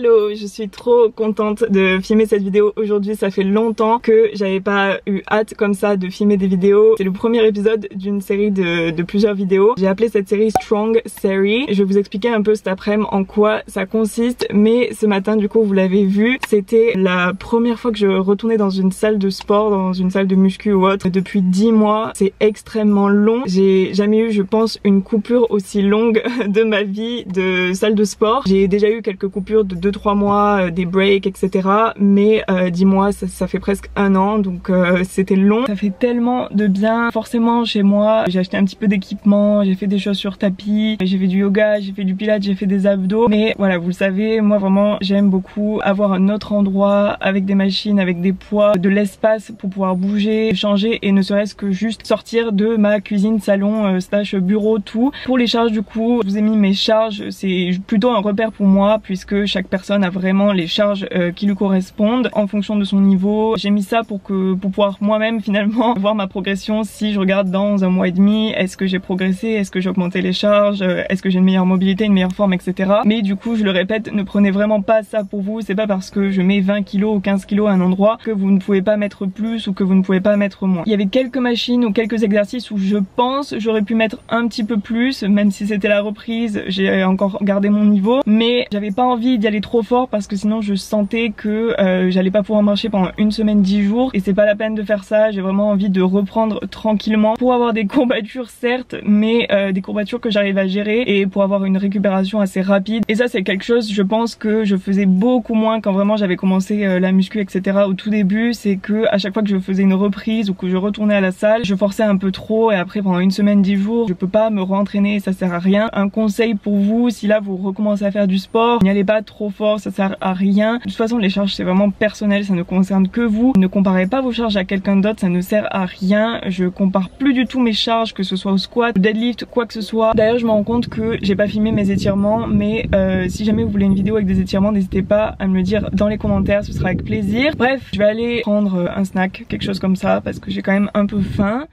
Hello, je suis trop contente de filmer cette vidéo aujourd'hui. Ça fait longtemps que j'avais pas eu hâte comme ça de filmer des vidéos. C'est le premier épisode d'une série de plusieurs vidéos. J'ai appelé cette série Strong Series. Je vais vous expliquer un peu cet après-midi en quoi ça consiste. Mais ce matin, du coup, vous l'avez vu, c'était la première fois que je retournais dans une salle de sport, dans une salle de muscu ou autre. Depuis 10 mois, c'est extrêmement long. J'ai jamais eu, je pense, une coupure aussi longue de ma vie de salle de sport. J'ai déjà eu quelques coupures de 2-3 mois, des breaks, etc. Mais 10 mois, ça fait presque un an, donc c'était long. Ça fait tellement de bien. Forcément, chez moi, j'ai acheté un petit peu d'équipement, j'ai fait des choses sur tapis, j'ai fait du yoga, j'ai fait du pilates, j'ai fait des abdos. Mais voilà, vous le savez, moi vraiment, j'aime beaucoup avoir un autre endroit avec des machines, avec des poids, de l'espace pour pouvoir bouger, changer et ne serait-ce que juste sortir de ma cuisine, salon, slash bureau, tout. Pour les charges, du coup, je vous ai mis mes charges. C'est plutôt un repère pour moi puisque chaque personne a vraiment les charges qui lui correspondent en fonction de son niveau. J'ai mis ça pour pouvoir moi-même finalement voir ma progression. Si je regarde dans un mois et demi, est-ce que j'ai progressé, est-ce que j'ai augmenté les charges, est-ce que j'ai une meilleure mobilité, une meilleure forme, etc. Mais du coup, je le répète, ne prenez vraiment pas ça pour vous. C'est pas parce que je mets 20 kilos ou 15 kilos à un endroit que vous ne pouvez pas mettre plus ou que vous ne pouvez pas mettre moins. Il y avait quelques machines ou quelques exercices où je pense j'aurais pu mettre un petit peu plus, même si c'était la reprise, j'ai encore gardé mon niveau, mais j'avais pas envie d'y aller trop fort parce que sinon je sentais que j'allais pas pouvoir marcher pendant une semaine, 10 jours et c'est pas la peine de faire ça. J'ai vraiment envie de reprendre tranquillement pour avoir des courbatures certes, mais des courbatures que j'arrive à gérer et pour avoir une récupération assez rapide. Et ça c'est quelque chose, je pense que je faisais beaucoup moins quand vraiment j'avais commencé la muscu, etc. au tout début. C'est que à chaque fois que je faisais une reprise ou que je retournais à la salle, je forçais un peu trop et après pendant une semaine, 10 jours, je peux pas me re-entraîner et ça sert à rien. Un conseil pour vous, si là vous recommencez à faire du sport, n'y allez pas trop fort, ça sert à rien. De toute façon les charges c'est vraiment personnel, ça ne concerne que vous. Ne comparez pas vos charges à quelqu'un d'autre, ça ne sert à rien. Je compare plus du tout mes charges, que ce soit au squat, au deadlift, quoi que ce soit. D'ailleurs je me rends compte que j'ai pas filmé mes étirements, mais si jamais vous voulez une vidéo avec des étirements, n'hésitez pas à me le dire dans les commentaires, ce sera avec plaisir. Bref, je vais aller prendre un snack, quelque chose comme ça, parce que j'ai quand même un peu faim.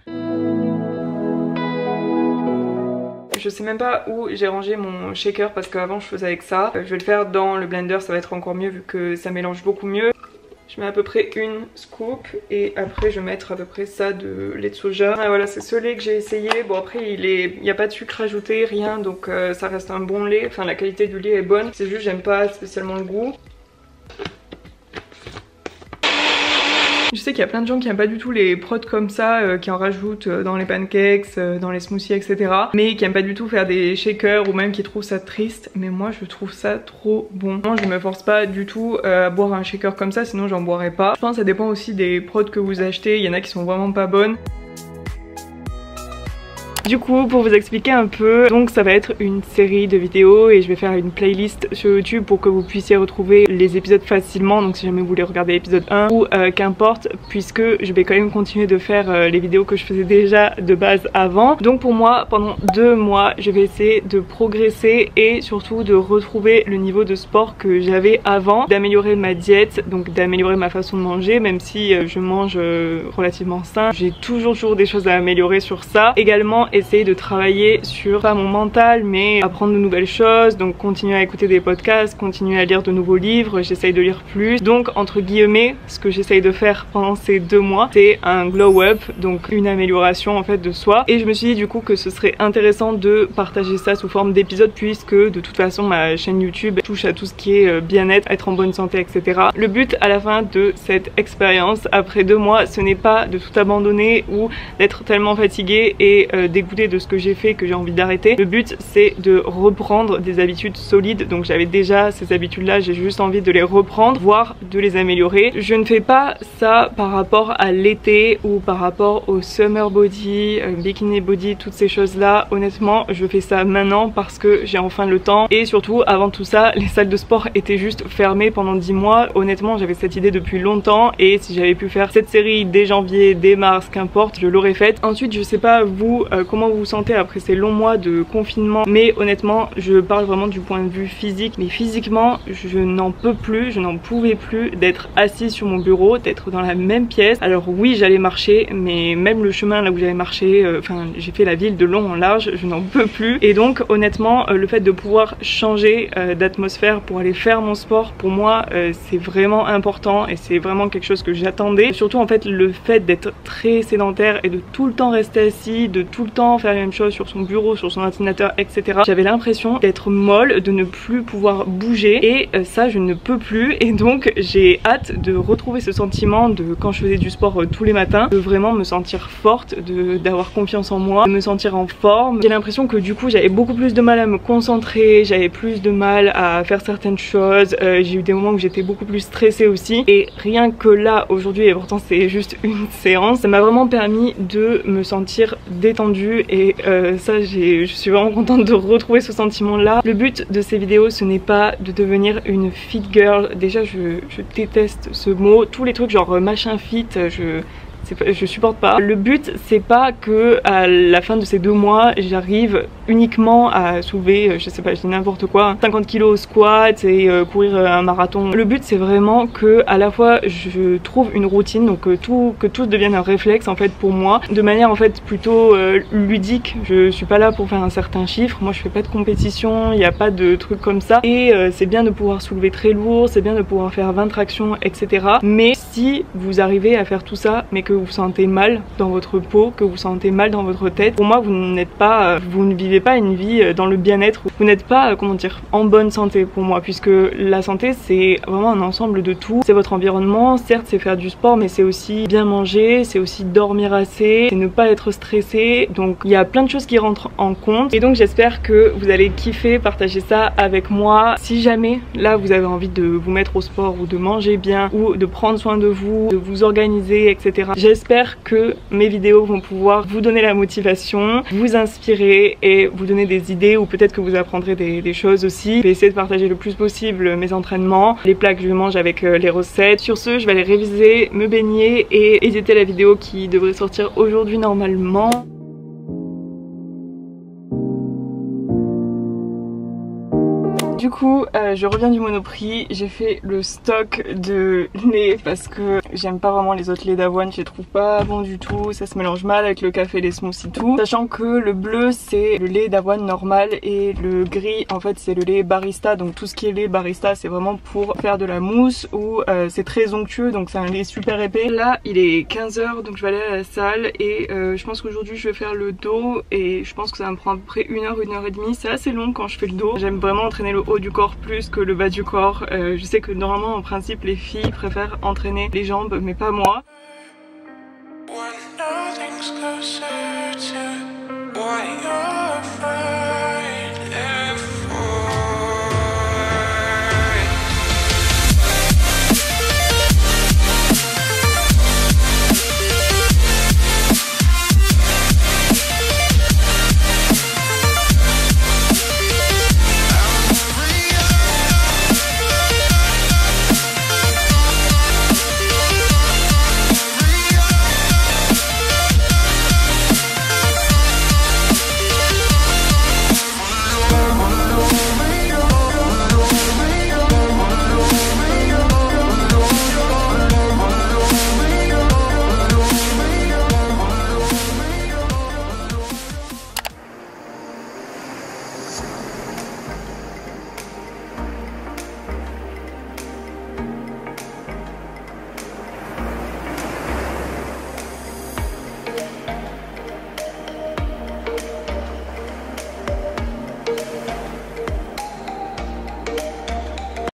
Je sais même pas où j'ai rangé mon shaker parce qu'avant je faisais avec ça. Je vais le faire dans le blender, ça va être encore mieux vu que ça mélange beaucoup mieux. Je mets à peu près une scoop et après je vais mettre à peu près ça de lait de soja. Ah, voilà, c'est ce lait que j'ai essayé. Bon après il n'y a pas de sucre ajouté, rien, donc ça reste un bon lait. Enfin la qualité du lait est bonne, c'est juste j'aime pas spécialement le goût. Je sais qu'il y a plein de gens qui n'aiment pas du tout les prods comme ça, qui en rajoutent dans les pancakes, dans les smoothies, etc. Mais qui n'aiment pas du tout faire des shakers ou même qui trouvent ça triste. Mais moi je trouve ça trop bon. Moi je me force pas du tout à boire un shaker comme ça, sinon j'en boirais pas. Je pense que ça dépend aussi des prods que vous achetez, il y en a qui sont vraiment pas bonnes. Du coup, pour vous expliquer un peu, donc ça va être une série de vidéos et je vais faire une playlist sur YouTube pour que vous puissiez retrouver les épisodes facilement. Donc si jamais vous voulez regarder l'épisode 1 ou qu'importe, puisque je vais quand même continuer de faire les vidéos que je faisais déjà de base avant. Donc pour moi, pendant 2 mois, je vais essayer de progresser et surtout de retrouver le niveau de sport que j'avais avant, d'améliorer ma diète, donc d'améliorer ma façon de manger, même si je mange relativement sain. J'ai toujours des choses à améliorer sur ça. Également, essayer de travailler sur pas mon mental mais apprendre de nouvelles choses, donc continuer à écouter des podcasts, continuer à lire de nouveaux livres, j'essaye de lire plus. Donc entre guillemets, ce que j'essaye de faire pendant ces 2 mois, c'est un glow up, donc une amélioration en fait de soi. Et je me suis dit du coup que ce serait intéressant de partager ça sous forme d'épisodes puisque de toute façon ma chaîne YouTube touche à tout ce qui est bien-être, être en bonne santé, etc. Le but à la fin de cette expérience, après 2 mois, ce n'est pas de tout abandonner ou d'être tellement fatiguée et dégoûtée de ce que j'ai fait que j'ai envie d'arrêter. Le but c'est de reprendre des habitudes solides, donc j'avais déjà ces habitudes là, j'ai juste envie de les reprendre, voire de les améliorer. Je ne fais pas ça par rapport à l'été ou par rapport au summer body, bikini body, toutes ces choses là. Honnêtement je fais ça maintenant parce que j'ai enfin le temps et surtout avant tout ça les salles de sport étaient juste fermées pendant 10 mois. Honnêtement j'avais cette idée depuis longtemps et si j'avais pu faire cette série dès janvier, dès mars, qu'importe, je l'aurais faite. Ensuite je sais pas vous comment vous vous sentez après ces longs mois de confinement, mais honnêtement je parle vraiment du point de vue physique. Mais physiquement je n'en peux plus, je n'en pouvais plus d'être assise sur mon bureau, d'être dans la même pièce. Alors oui j'allais marcher, mais même le chemin là où j'allais marcher, enfin j'ai fait la ville de long en large, je n'en peux plus. Et donc honnêtement le fait de pouvoir changer d'atmosphère pour aller faire mon sport, pour moi c'est vraiment important et c'est vraiment quelque chose que j'attendais. Surtout en fait le fait d'être très sédentaire et de tout le temps rester assis, de tout le temps faire la même chose sur son bureau, sur son ordinateur, etc. J'avais l'impression d'être molle, de ne plus pouvoir bouger et ça je ne peux plus. Et donc j'ai hâte de retrouver ce sentiment de quand je faisais du sport tous les matins, de vraiment me sentir forte, d'avoir confiance en moi, de me sentir en forme. J'ai l'impression que du coup j'avais beaucoup plus de mal à me concentrer, j'avais plus de mal à faire certaines choses, j'ai eu des moments où j'étais beaucoup plus stressée aussi. Et rien que là aujourd'hui, et pourtant c'est juste une séance, ça m'a vraiment permis de me sentir détendue et ça je suis vraiment contente de retrouver ce sentiment là. Le but de ces vidéos ce n'est pas de devenir une fit girl, déjà je déteste ce mot, tous les trucs genre machin fit, je supporte pas. Le but c'est pas que à la fin de ces 2 mois j'arrive uniquement à soulever, je sais pas, je dis n'importe quoi, 50 kg au squat et courir un marathon. Le but c'est vraiment que à la fois je trouve une routine, donc que tout devienne un réflexe en fait pour moi, de manière en fait plutôt ludique. Je suis pas là pour faire un certain chiffre, moi je fais pas de compétition, il n'y a pas de trucs comme ça. Et c'est bien de pouvoir soulever très lourd, c'est bien de pouvoir faire 20 tractions, etc. Mais si vous arrivez à faire tout ça mais que vous vous sentez mal dans votre peau, que vous vous sentez mal dans votre tête, pour moi vous ne vivez pas une vie dans le bien-être, vous n'êtes pas comment dire en bonne santé pour moi, puisque la santé c'est vraiment un ensemble de tout. C'est votre environnement, certes c'est faire du sport, mais c'est aussi bien manger, c'est aussi dormir assez, c'est ne pas être stressé, donc il y a plein de choses qui rentrent en compte. Et donc j'espère que vous allez kiffer partager ça avec moi. Si jamais là vous avez envie de vous mettre au sport ou de manger bien ou de prendre soin de vous, de vous organiser, etc. J'espère que mes vidéos vont pouvoir vous donner la motivation, vous inspirer et vous donner des idées, ou peut-être que vous apprendrez des choses aussi. Je vais essayer de partager le plus possible mes entraînements, les plats que je mange avec les recettes. Sur ce, je vais aller réviser, me baigner et éditer la vidéo qui devrait sortir aujourd'hui normalement. Du coup je reviens du Monoprix, j'ai fait le stock de lait parce que j'aime pas vraiment les autres laits d'avoine, je les trouve pas bons du tout, ça se mélange mal avec le café, les smoothies, tout. Sachant que le bleu c'est le lait d'avoine normal et le gris en fait c'est le lait barista, donc tout ce qui est lait barista c'est vraiment pour faire de la mousse ou c'est très onctueux, donc c'est un lait super épais. Là il est 15 h donc je vais aller à la salle et je pense qu'aujourd'hui je vais faire le dos et je pense que ça va me prendre à peu près 1 heure, 1 heure et demie, c'est assez long quand je fais le dos. J'aime vraiment entraîner le haut du corps plus que le bas du corps. Je sais que normalement en principe les filles préfèrent entraîner les jambes mais pas moi.